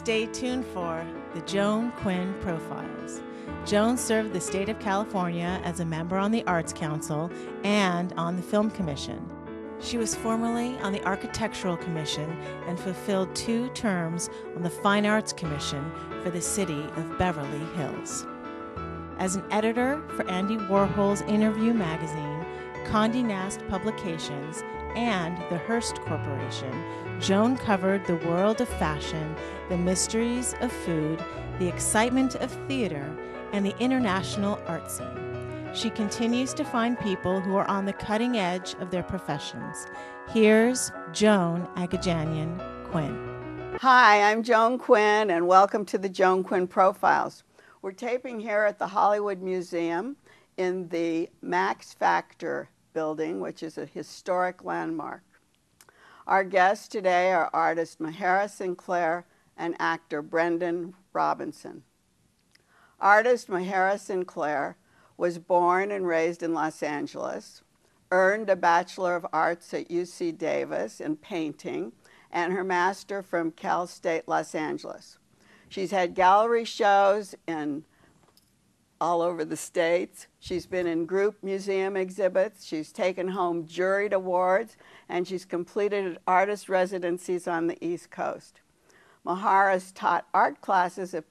Stay tuned for the Joan Quinn Profiles. Joan served the state of California as a member on the Arts Council and on the Film Commission. She was formerly on the Architectural Commission and fulfilled 2 terms on the Fine Arts Commission for the city of Beverly Hills. As an editor for Andy Warhol's Interview magazine, Condé Nast Publications, and the Hearst Corporation, Joan covered the world of fashion, the mysteries of food, the excitement of theater, and the international art scene. She continues to find people who are on the cutting edge of their professions. Here's Joan Agajanian Quinn. Hi, I'm Joan Quinn, and welcome to the Joan Quinn Profiles. We're taping here at the Hollywood Museum in the Max Factor building, which is a historic landmark. Our guests today are artist Mahara Sinclaire and actor Brendan Robinson. Artist Mahara Sinclaire was born and raised in Los Angeles, earned a Bachelor of Arts at UC Davis in painting, and her master from Cal State Los Angeles. She's had gallery shows in all over the States. She's been in group museum exhibits. She's taken home juried awards, and she's completed artist residencies on the East Coast. Mahara's taught art classes at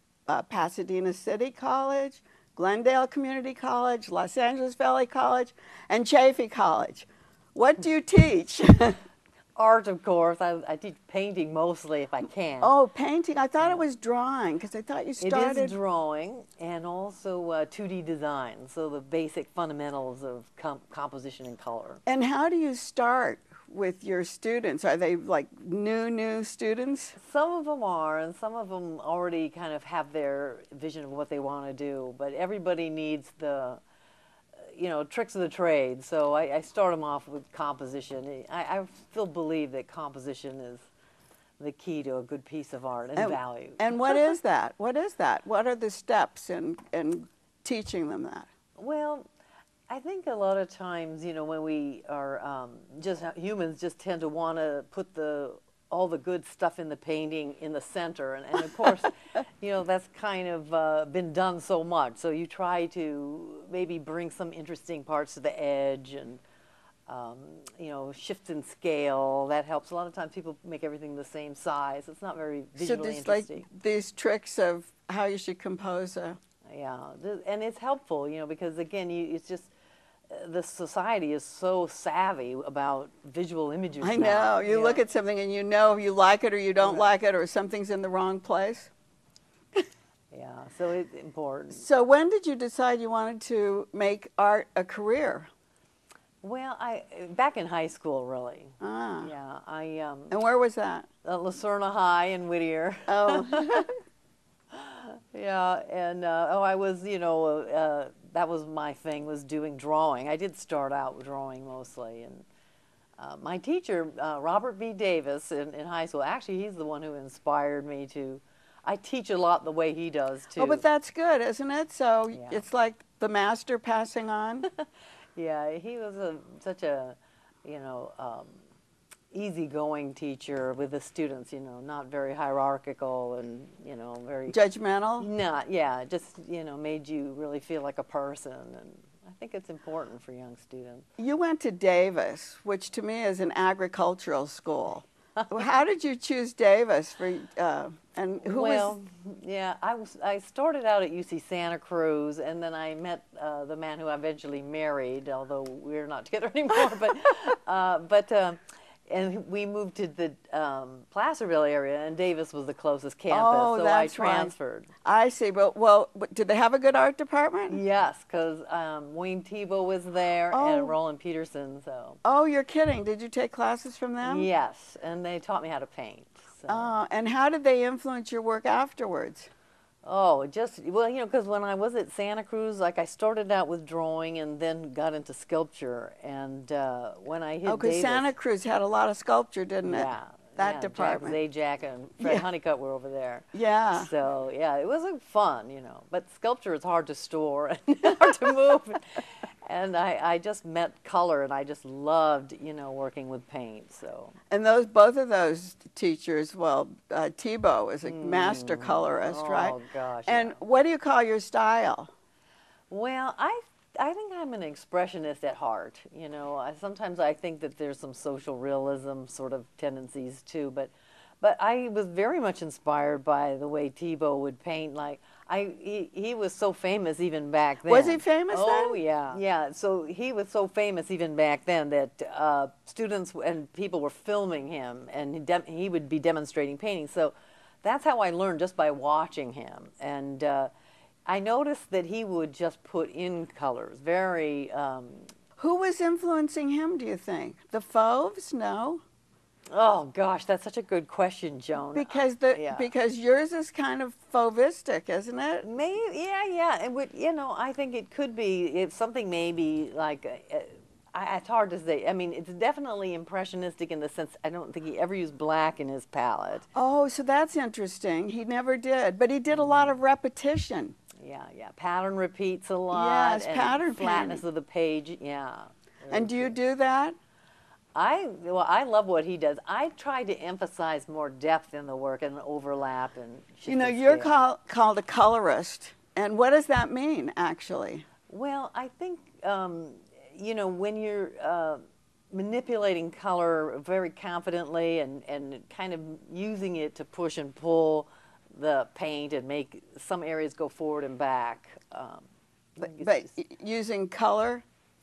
Pasadena City College, Glendale Community College, Los Angeles Valley College, and Chaffey College. What do you teach? Art, of course. I teach painting mostly if I can. Oh, painting. I thought it was drawing, because I thought you started... It is drawing and also 2D design, so the basic fundamentals of composition and color. And how do you start with your students? Are they like new students? Some of them are, and some of them already kind of have their vision of what they want to do, but everybody needs the tricks of the trade. So I start them off with composition. I still believe that composition is the key to a good piece of art and value. And what is that? What is that? What are the steps in teaching them that? Well, I think a lot of times, when we are humans just tend to want to put all the good stuff in the painting in the center. And of course, that's kind of been done so much. So you try to maybe bring some interesting parts to the edge and, shift in scale. That helps. A lot of times people make everything the same size. It's not very visually interesting. Like these tricks of how you should compose a... Yeah, and it's helpful, because again, it's just... the society is so savvy about visual images I now. know. You look at something and you know if you like it or you don't like it or something's in the wrong place. Yeah, so it's important. So when did you decide you wanted to make art a career? Well, back in high school, really. Ah. Yeah, and where was that? Lucerna High in Whittier. Oh. Yeah, and I was, that was my thing, was doing drawing. I did start out with drawing mostly, and my teacher, Robert B. Davis, in high school, actually he's the one who inspired me to, I teach a lot the way he does too. Oh, but that's good, isn't it? So it's like the master passing on? Yeah, he was such a, easygoing teacher with the students, not very hierarchical and, very... Judgmental? Not, yeah, just, made you really feel like a person, and I think it's important for young students. You went to Davis, which to me is an agricultural school. How did you choose Davis for, and who was... Yeah, I started out at UC Santa Cruz, and then I met the man who I eventually married, although we're not together anymore, and we moved to the Placerville area, and Davis was the closest campus, so I transferred. Right. I see, but did they have a good art department? Yes, because Wayne Thiebaud was there and Roland Peterson. So. Oh, you're kidding. Did you take classes from them? Yes, and they taught me how to paint. So. And how did they influence your work afterwards? Oh, because when I was at Santa Cruz, I started out with drawing and then got into sculpture. And when I hit Davis... because Santa Cruz had a lot of sculpture, didn't it? Yeah. That department. Zajac and Fred Honeycutt were over there. Yeah. So, yeah, it was fun, But sculpture is hard to store and hard to move. And I just met color, and I just loved, you know, working with paint. So. And both of those teachers, well, Thibault is a master colorist, right? Oh gosh. And yeah. what do you call your style? Well, I think I'm an expressionist at heart. You know, sometimes I think that there's some social realism sort of tendencies too, but I was very much inspired by the way Thibault would paint. Like he was so famous even back then. Was he famous then? Oh yeah, yeah. So he was so famous even back then that students and people were filming him, and he would be demonstrating painting. So that's how I learned, just by watching him. And I noticed that he would just put in colors, very. Who was influencing him, do you think? The Fauves? No? Oh gosh, that's such a good question, Joan. Because because yours is kind of fauvistic, isn't it? Maybe, yeah. It would, you know, I think it could be. It's something maybe like. It's hard to say. I mean, it's definitely impressionistic in the sense I don't think he ever used black in his palette. Oh, so that's interesting. He never did, but he did a lot of repetition. Yeah. Pattern repeats a lot. Yes, and pattern flatness painting. of the page. Yeah. And do you do that? I love what he does. I try to emphasize more depth in the work and overlap and. You know, you're called a colorist, and what does that mean, actually? Well, I think you know, when you're manipulating color very confidently and kind of using it to push and pull the paint and make some areas go forward and back. But using color?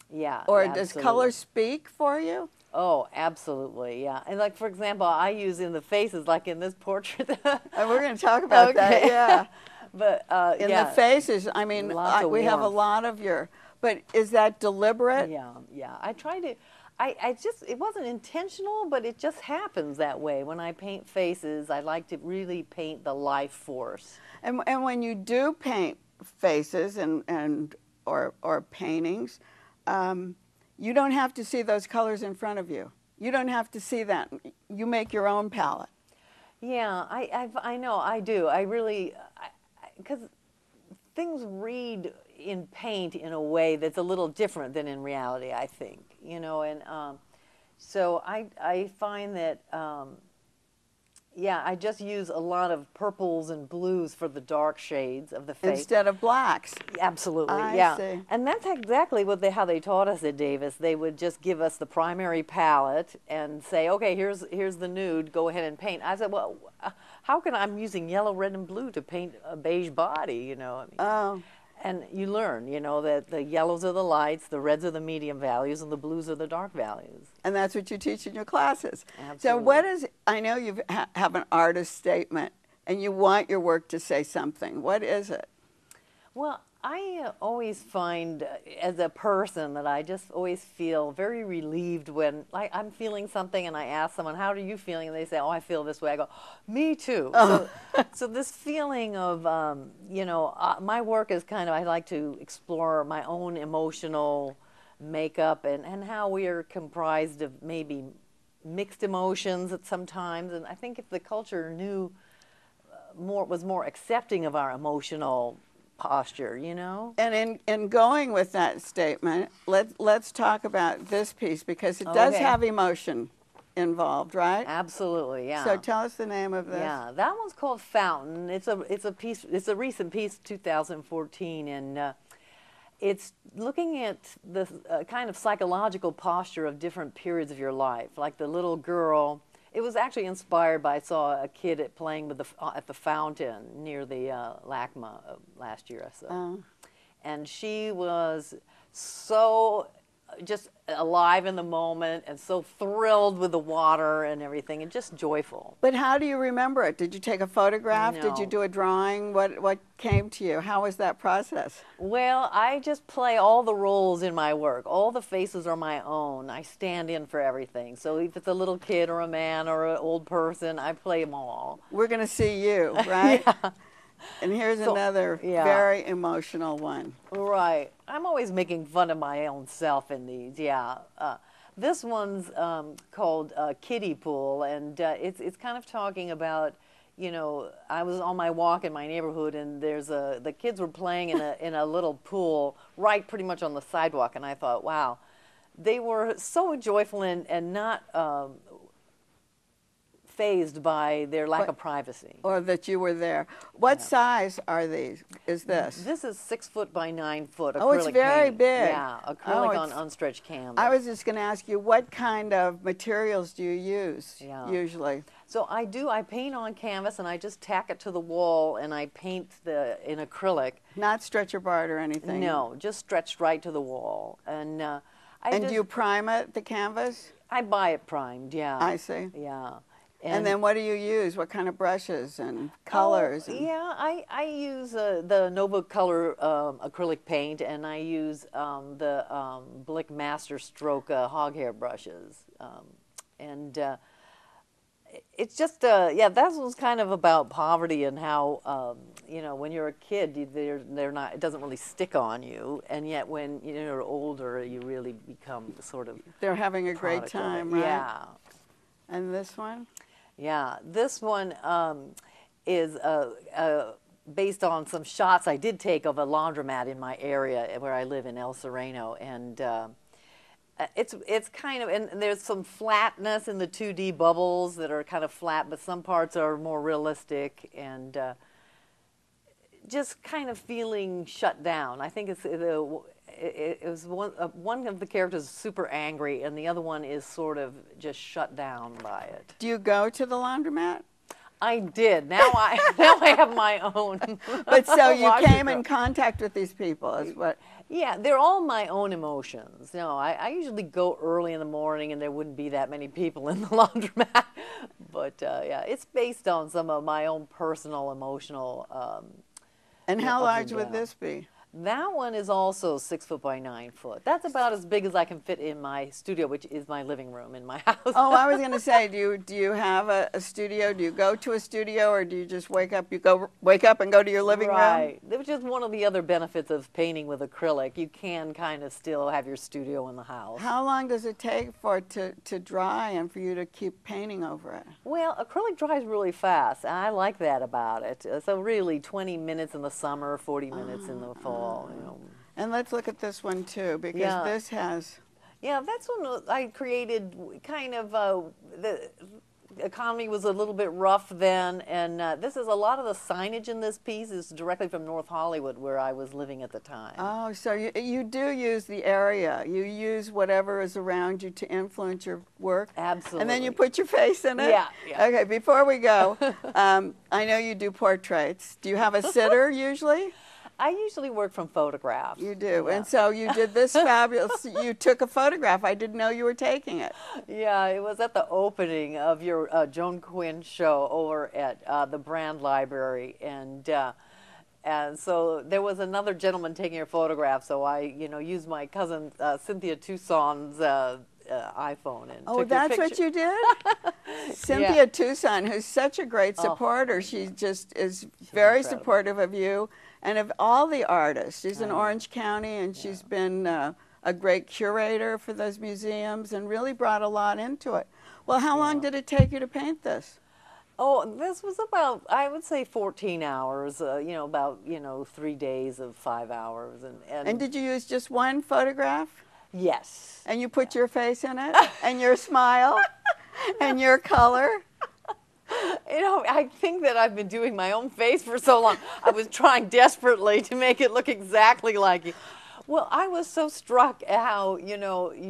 Yeah. Or absolutely. does color speak for you? Oh, absolutely, yeah. And like, for example, I use in the faces, like in this portrait. And we're going to talk about that, yeah. But in the faces, I mean, we have a lot of your, but is that deliberate? Yeah. I try to, it wasn't intentional, but it just happens that way. When I paint faces, I like to really paint the life force. And when you do paint faces or paintings, you don't have to see those colors in front of you. You don't have to see that. You make your own palette. Yeah, I know, I do. I really, because things read in paint in a way that's a little different than in reality, I think. You know, and so I find that, yeah, I just use a lot of purples and blues for the dark shades of the face. Instead of blacks. Absolutely, I see. And that's exactly how they taught us at Davis. They would just give us the primary palette and say, okay, here's the nude, go ahead and paint. I said, well, how can I'm using yellow, red, and blue to paint a beige body, you know? I mean, oh. And you learn, you know, that the yellows are the lights, the reds are the medium values, and the blues are the dark values. And that's what you teach in your classes. Absolutely. So what is, I know you have an artist statement, and you want your work to say something. What is it? Well, I always find, as a person, that I just always feel very relieved when I'm feeling something and I ask someone, how are you feeling? And they say, oh, I feel this way. I go, me too. Oh. So this feeling of, you know, my work is kind of, I like to explore my own emotional makeup and how we are comprised of maybe mixed emotions at sometimes. And I think if the culture knew was more accepting of our emotional posture, you know. And in going with that statement, let's talk about this piece, because it does have emotion involved, right? Absolutely, yeah. So tell us the name of this. Yeah, that one's called Fountain. It's a piece. It's a recent piece, 2014, and it's looking at the kind of psychological posture of different periods of your life, like the little girl. It was actually inspired by, I saw a kid playing with at the fountain near the LACMA last year or so. And she was so just alive in the moment and so thrilled with the water and everything and just joyful. But how do you remember it? Did you take a photograph? No. Did you do a drawing? What came to you? How was that process? Well, I just play all the roles in my work. All the faces are my own. I stand in for everything. So if it's a little kid or a man or an old person, I play them all. We're going to see you, right? Yeah. And here's another very emotional one. Right. I'm always making fun of my own self in these, yeah. This one's called Kiddie Pool, and it's kind of talking about, you know, I was on my walk in my neighborhood, and the kids were playing in a little pool right pretty much on the sidewalk, and I thought, wow, they were so joyful and not fazed by their lack of privacy. Or that you were there. What size are these? Is this? This is 6 foot by 9 foot acrylic Oh, it's very paint. big. Yeah, acrylic on unstretched canvas. I was just going to ask you, what kind of materials do you use usually? So I paint on canvas, and I just tack it to the wall, and I paint in acrylic. Not stretcher barred or anything? No, just stretched right to the wall. And do you prime it, the canvas? I buy it primed, yeah. I see. Yeah. And then what do you use? What kind of brushes and colors? Yeah, I use the Nova Color acrylic paint, and I use the Blick Master Stroke hog hair brushes. It's just, yeah, that was kind of about poverty and how, you know, when you're a kid, they're not, it doesn't really stick on you, and yet when you're older, you really become sort of... They're having a great time, right? Yeah. And this one? Yeah, this one is based on some shots I did take of a laundromat in my area where I live in El Sereno, and it's kind of, and there's some flatness in the 2D bubbles that are kind of flat, but some parts are more realistic, and just kind of feeling shut down. I think it was one of the characters is super angry, and the other one is sort of just shut down by it. Do you go to the laundromat? I did. Now I have my own. But so you came in contact with these people, is what? Yeah, they're all my own emotions. No, I usually go early in the morning, and there wouldn't be that many people in the laundromat. But yeah, it's based on some of my own personal emotional. And how large would this be? That one is also 6 foot by 9 foot. That's about as big as I can fit in my studio, which is my living room in my house. Oh, I was going to say, do you have a studio? Do you go to a studio, or do you just wake up? You wake up and go to your living room? Right. It was just one of the other benefits of painting with acrylic. You can kind of still have your studio in the house. How long does it take for it to dry and for you to keep painting over it? Well, acrylic dries really fast. I like that about it. So really, 20 minutes in the summer, 40 minutes in the fall. You know. And let's look at this one too, because this has... Yeah, that's one I created kind of, the economy was a little bit rough then, and this is a lot of the signage in this piece is directly from North Hollywood, where I was living at the time. Oh, so you do use the area. You use whatever is around you to influence your work? Absolutely. And then you put your face in it? Yeah. Okay, before we go, I know you do portraits. Do you have a sitter usually? I usually work from photographs. You do, yeah. And so you did this fabulous, you took a photograph. I didn't know you were taking it. Yeah, it was at the opening of your Joan Quinn show over at the Brand Library, and so there was another gentleman taking a photograph, so I, used my cousin Cynthia Toussaint's iPhone and took that's your what you did? Cynthia Toussaint, who's such a great supporter. She just is very supportive of you and of all the artists. She's in Orange County, and she's been a great curator for those museums and really brought a lot into it. Well, how long did it take you to paint this? Oh, this was about, I would say 14 hours, about, 3 days of 5 hours. And did you use just one photograph? Yes. And you put your face in it, and your smile, and your color? I think that I've been doing my own face for so long. I was trying desperately to make it look exactly like you. Well, I was so struck at how,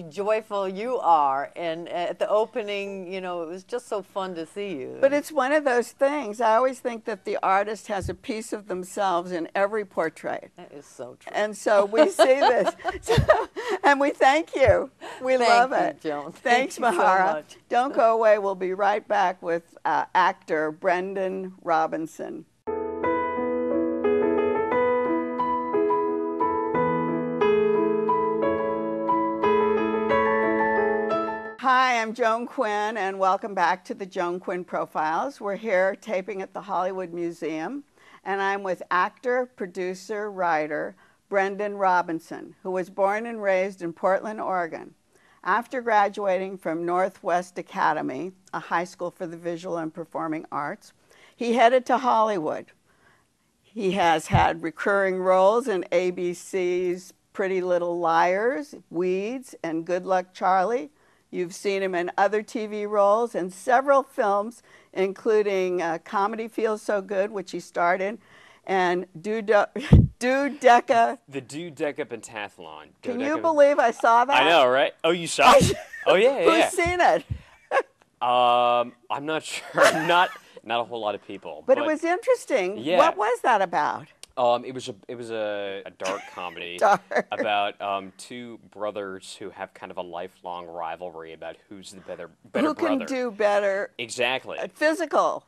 joyful you are. And at the opening, it was just so fun to see you. But it's one of those things. I always think that the artist has a piece of themselves in every portrait. That is so true. And so we see this. And we thank you. We love it. Thank you, Joan. Thanks, Thank you Mahara. so much. Don't go away. We'll be right back with actor Brendan Robinson. Hi, I'm Joan Quinn, and welcome back to the Joan Quinn Profiles. We're here taping at the Hollywood Museum, and I'm with actor, producer, writer Brendan Robinson, who was born and raised in Portland, Oregon. After graduating from Northwest Academy, a high school for the visual and performing arts, he headed to Hollywood. He has had recurring roles in ABC's Pretty Little Liars, Weeds, and Good Luck Charlie. You've seen him in other TV roles and several films, including Comedy Feels So Good, which he starred in, and Dodeca. The Dodeca Pentathlon. Can you believe I saw that? I know, right? Oh, you saw it? Oh, yeah, yeah. Who's seen it? I'm not sure. Not a whole lot of people. But it was interesting. Yeah. What was that about? It was a dark comedy about two brothers who have kind of a lifelong rivalry about who's the better Who brother. can do better? Exactly. Physical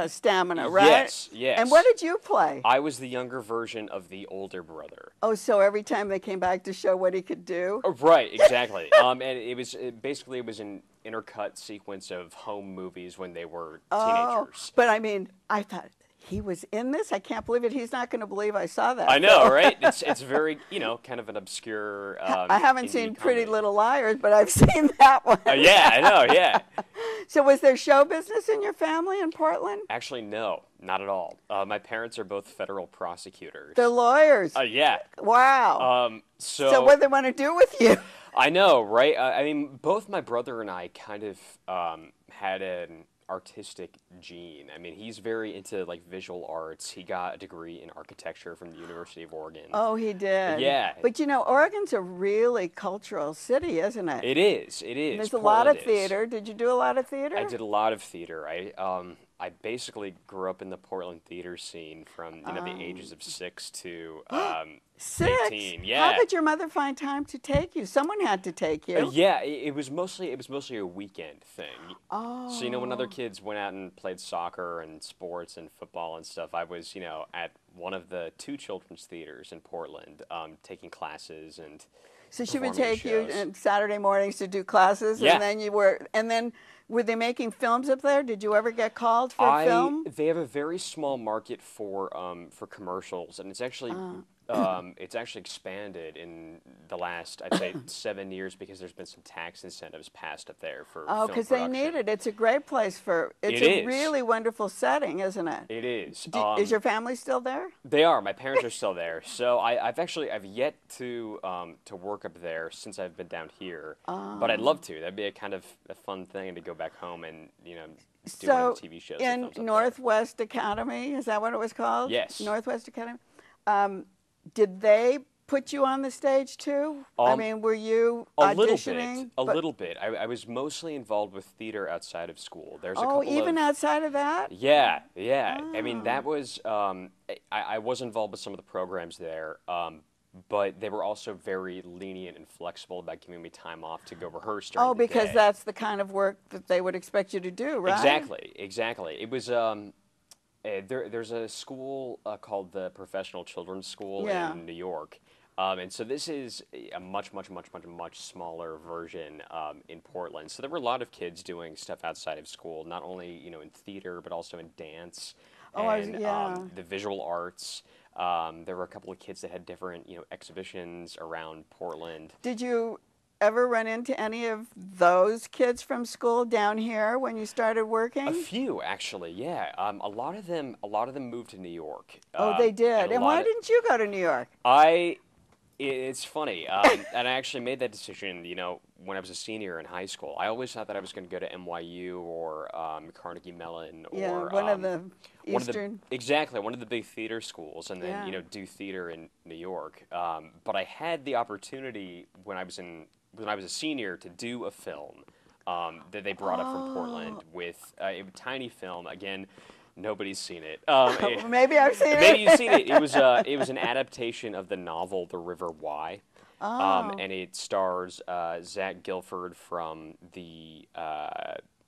stamina, right? Yes, yes. And what did you play? I was the younger version of the older brother. Oh, so every time they came back to show what he could do? Oh, right, exactly. And it was basically an intercut sequence of home movies when they were teenagers. But I mean, I thought, he was in this? I can't believe it. He's not going to believe I saw that. I know, right? It's very, kind of an obscure. I haven't seen indie Pretty comedy. Little Liars, but I've seen that one. Yeah, I know, yeah. So was there show business in your family in Portland? Actually, no, not at all. My parents are both federal prosecutors. They're lawyers. Yeah. Wow. So what do they want to do with you? I know, right? I mean, both my brother and I kind of had an artistic gene. I mean, he's very into like visual arts. He got a degree in architecture from the University of Oregon. Oh, he did. Yeah. But Oregon's a really cultural city, isn't it? It is. It is. And there's a Portland lot of is. theater. Did you do a lot of theater? I did a lot of theater. I basically grew up in the Portland theater scene from the ages of 6 to 18. Yeah. How did your mother find time to take you? Someone had to take you. Yeah, it was mostly a weekend thing. Oh. So when other kids went out and played soccer and sports and football and stuff, I was at one of the 2 children's theaters in Portland, taking classes and. So she would performing take you shows. on Saturday mornings to do classes, Yeah. and then were they making films up there? Did you ever get called for a film? They have a very small market for commercials, and it's actually expanded in the last, I'd say, 7 years because there's been some tax incentives passed up there for film Because they production. need it. It's a great place it's It a is. really wonderful setting, isn't it? It is. Is your family still there? They are. My parents are still there. So I've yet to work up there since I've been down here. But I'd love to. That'd be a kind of a fun thing to go back home and do one of the TV shows. that in films up there. Northwest Academy, is that what it was called? Yes. Northwest Academy. Did they put you on the stage too? I mean, were you auditioning? A little bit. I was mostly involved with theater outside of school. There's a couple even of, outside of that? Yeah. I mean, that was I was involved with some of the programs there, but they were also very lenient and flexible about giving me time off to go rehearse during the because day. that's the kind of work that they would expect you to do, right? Exactly. It was there's a school called the Professional Children's School in New York. And so this is a much smaller version in Portland. So there were a lot of kids doing stuff outside of school, not only in theater but also in dance and the visual arts. There were a couple of kids that had different exhibitions around Portland. Did you ever run into any of those kids from school down here when you started working? A few, actually, yeah. A lot of them moved to New York. They did. And why didn't you go to New York? It's funny, and I actually made that decision, when I was a senior in high school. I always thought that I was going to go to NYU or Carnegie Mellon or one of the Eastern. One of the big theater schools, and then do theater in New York. But I had the opportunity when I was a senior to do a film that they brought up from Portland with a tiny film. Again, nobody's seen it. Maybe I've seen it. Maybe you've seen it. It was an adaptation of the novel The River Why. And it stars Zach Gilford from the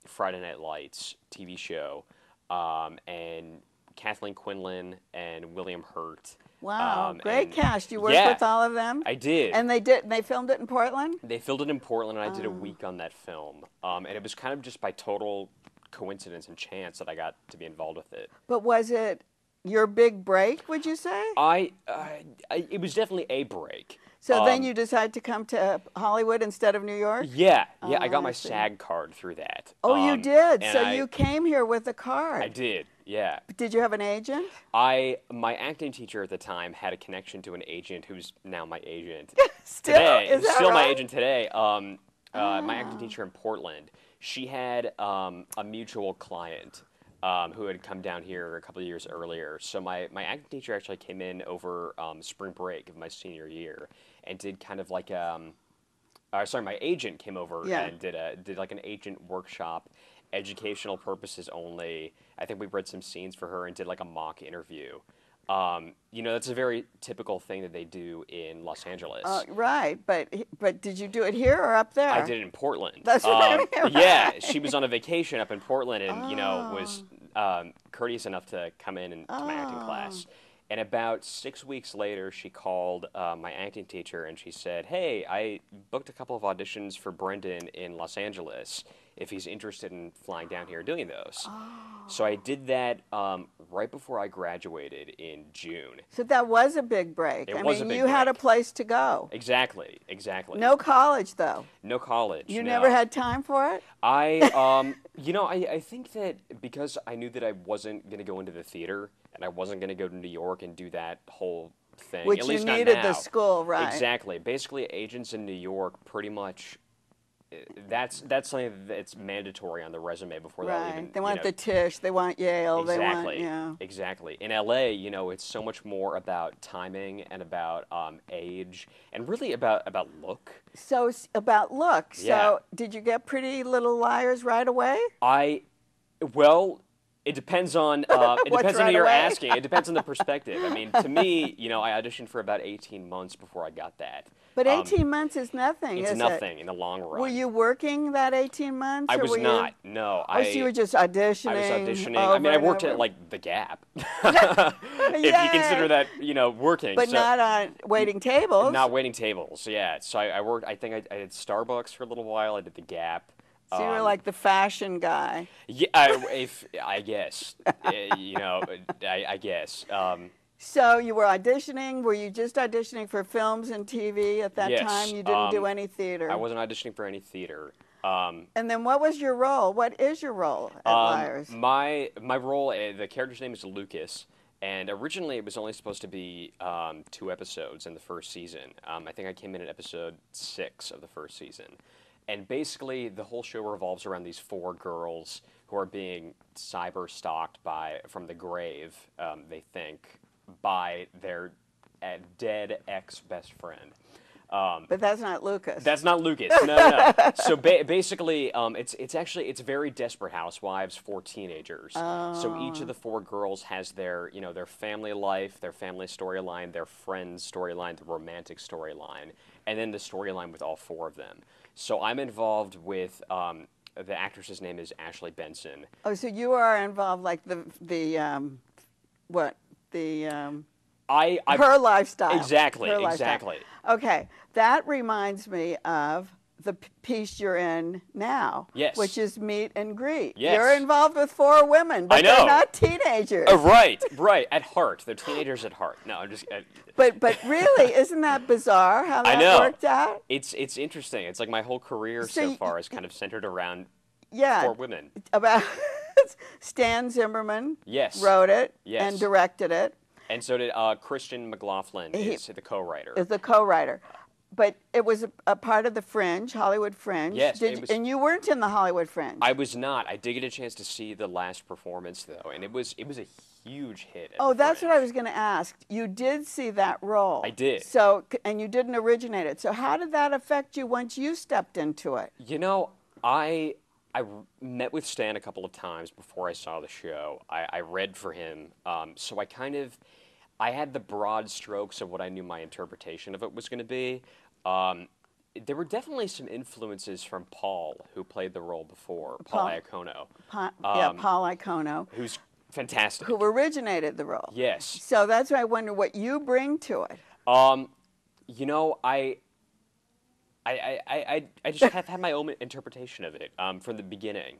Friday Night Lights TV show, and Kathleen Quinlan and William Hurt. Wow, great cast. You worked with all of them? I did. And they filmed it in Portland? They filmed it in Portland, and I did a week on that film. And it was kind of just by total coincidence and chance that I got to be involved with it. But was it your big break, would you say? It was definitely a break. So then you decided to come to Hollywood instead of New York? Yeah, I got my SAG card through that. Oh, you did? So you came here with a card. I did. Yeah. Did you have an agent? My acting teacher at the time had a connection to an agent who's now my agent Still? today. Is that Still my right? agent today. My acting teacher in Portland. She had a mutual client who had come down here a couple of years earlier. So my acting teacher actually came in over spring break of my senior year and did kind of like my agent came over and did like an agent workshop, educational purposes only. I think we read some scenes for her and did like a mock interview. That's a very typical thing that they do in Los Angeles. Right, but did you do it here or up there? I did it in Portland. That's what I mean, right? Yeah, she was on a vacation up in Portland and, was courteous enough to come in and to my acting class. And about 6 weeks later, she called my acting teacher and she said, "Hey, I booked a couple of auditions for Brendan in Los Angeles if he's interested in flying down here and doing those." So I did that right before I graduated in June. So that was a big break. It was a big you had a break. place to go. Exactly. No college, though. No college. You no. never had time for it? I think that because I knew that I wasn't going to go into the theater and I wasn't going to go to New York and do that whole thing. Which at you least not needed now. the school, right? Exactly. Basically, agents in New York pretty much. That's something that's mandatory on the resume before they'll even. They want the Tisch. They want Yale. Exactly. They want, Exactly. In LA, it's so much more about timing and about age and really about look. So about look. Yeah. So did you get Pretty Little Liars right away? It depends on who right you're away? asking. It depends on the perspective. I mean, to me, I auditioned for about 18 months before I got that. But 18 months is nothing, It's is nothing it? in the long run. Were you working that 18 months? I or was were not. You... No. Oh, so you were just auditioning. I was auditioning. Over I mean, I worked and over. at like the Gap, if you consider that working. But not on waiting tables. Not waiting tables. Yeah. So I worked. I think I did Starbucks for a little while. I did the Gap. So you were like the fashion guy. Yeah, I guess. I guess. So you were auditioning. Were you just auditioning for films and TV at that time? You didn't do any theater. I wasn't auditioning for any theater. And then what was your role? What is your role at Liars? My role, the character's name is Lucas. And originally it was only supposed to be 2 episodes in the first season. I think I came in at episode 6 of the first season. And basically, the whole show revolves around these 4 girls who are being cyber stalked from the grave, they think, by their dead ex-best friend. But that's not Lucas. That's not Lucas. No. So basically, it's very Desperate Housewives for teenagers. So each of the 4 girls has their family life, their family storyline, their friends storyline, the romantic storyline, and then the storyline with all 4 of them. So I'm involved with the actress's name is Ashley Benson. Oh, so you are involved like her lifestyle. Exactly. Her lifestyle. Okay, that reminds me of the piece you're in now. Yes. Which is Meet and Greet. Yes. You're involved with 4 women, but I know. they're not teenagers. Right. At heart, they're teenagers at heart. No, I'm just. But really, isn't that bizarre how that worked out? It's interesting. It's like my whole career so far is kind of centered around 4 women. About Stan Zimmerman. Yes. Wrote it. Yes. And directed it. And so did Christian McLaughlin, is the co-writer. Is the co-writer. But it was a part of the Fringe, Hollywood Fringe. Yes. And you weren't in the Hollywood Fringe. I was not. I did get a chance to see the last performance, though, and it was a huge hit. Oh, that's what I was going to ask. You did see that role. I did. So, and you didn't originate it. So how did that affect you once you stepped into it? I met with Stan a couple of times before I saw the show. I read for him, so I had the broad strokes of what I knew my interpretation of it was going to be. There were definitely some influences from Paul, who played the role before, Paul Iacono. Paul Iacono. Who's fantastic. Who originated the role. Yes. So that's why I wonder what you bring to it. I just have had my own interpretation of it from the beginning.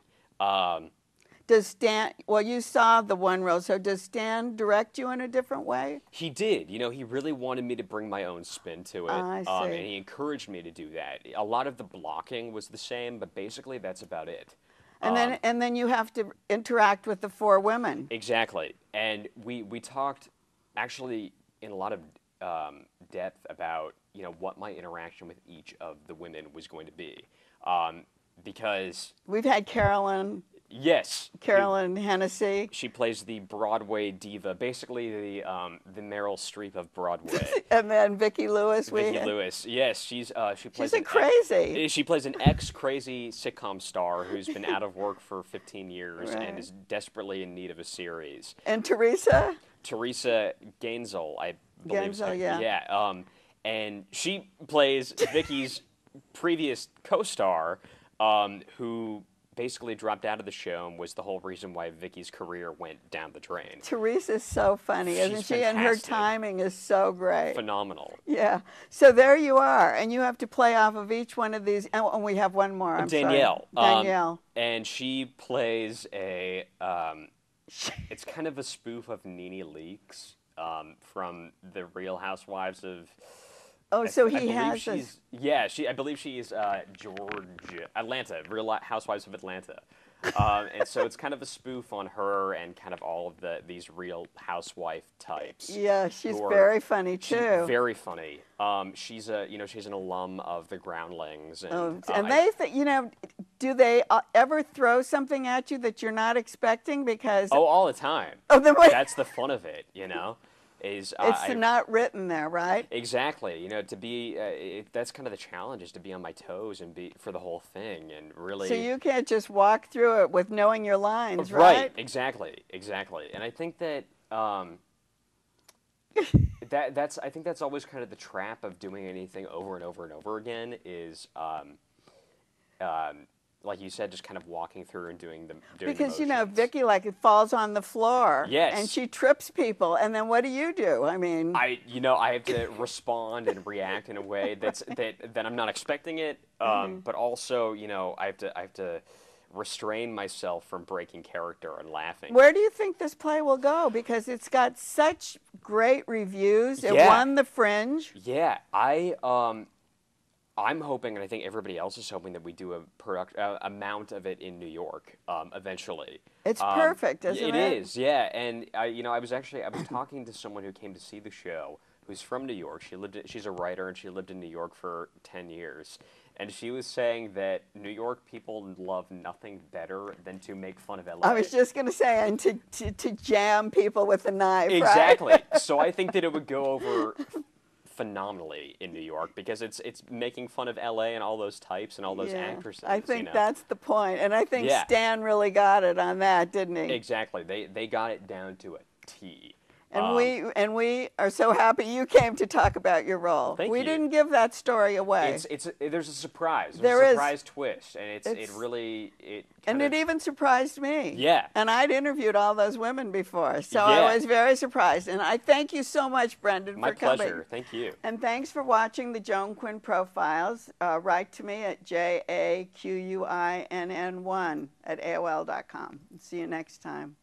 Does Stan, you saw the one role, so does Stan direct you in a different way? He did. He really wanted me to bring my own spin to it. I see. And he encouraged me to do that. A lot of the blocking was the same, but basically that's about it. And then you have to interact with the 4 women. Exactly. And we talked actually in a lot of depth about, you know, what my interaction with each of the women was going to be. Because we've had Carolyn. Yes. Carolyn Hennessy. She plays the Broadway diva, basically the Meryl Streep of Broadway. And then Vicki Lewis. Vicki Lewis, yes, she plays. She's crazy. She plays an ex-crazy sitcom star who's been out of work for 15 years Right. and is desperately in need of a series. And Teresa Gainzel, I believe. Gainzel, yeah. Yeah. And she plays Vicki's previous co-star, who basically dropped out of the show and was the whole reason why Vicki's career went down the drain. Teresa's so funny, isn't she? Fantastic. And her timing is so great. Phenomenal. Yeah. So there you are, and you have to play off of each one of these. And we have one more. Danielle. Sorry. Danielle. And she plays a. It's kind of a spoof of Nene Leakes from the Real Housewives of. Oh, so he has this. Yeah, I believe she's Atlanta, Real Housewives of Atlanta. And so it's kind of a spoof on her and kind of all of these Real Housewife types. Yeah, she's very funny too. She's very funny. She's an alum of the Groundlings. And, do they ever throw something at you that you're not expecting? Because all the time. That's the fun of it, you know. It's not written there, right? Exactly. You know, to be that's kind of the challenge, is to be on my toes and be for the whole thing and really. So you can't just walk through it with knowing your lines, right? Right. Exactly. And I think that I think that's always kind of the trap of doing anything over and over and over again is. Like you said, just kind of walking through and doing the because motions. Vicki it falls on the floor. Yes. And she trips people, and then what do? I mean, I have to respond and react in a way that I'm not expecting it, but also I have to restrain myself from breaking character and laughing. Where do you think this play will go? Because it's got such great reviews. It won the Fringe. Yeah, I'm hoping, and I think everybody else is hoping, that we do a mount of it in New York eventually. It's perfect, isn't it? It is, yeah. And I was talking to someone who came to see the show, who's from New York. She's a writer, and she lived in New York for 10 years. And she was saying that New York people love nothing better than to make fun of LA. I was just going to say, and to jam people with a knife. Exactly. Right? So I think that it would go over phenomenally in New York because it's making fun of LA and all those types and all those actresses. I think that's the point, and I think Stan really got it on that, didn't he? Exactly. They got it down to a T. And we are so happy you came to talk about your role. Thank you. We didn't give that story away. There's a surprise. There a is. Surprise twist, and it even surprised me. Yeah. And I'd interviewed all those women before, so I was very surprised. And I thank you so much, Brendan, for coming. My pleasure. Thank you. And thanks for watching the Joan Quinn Profiles. Write to me at JAQUINN1 at AOL.com. See you next time.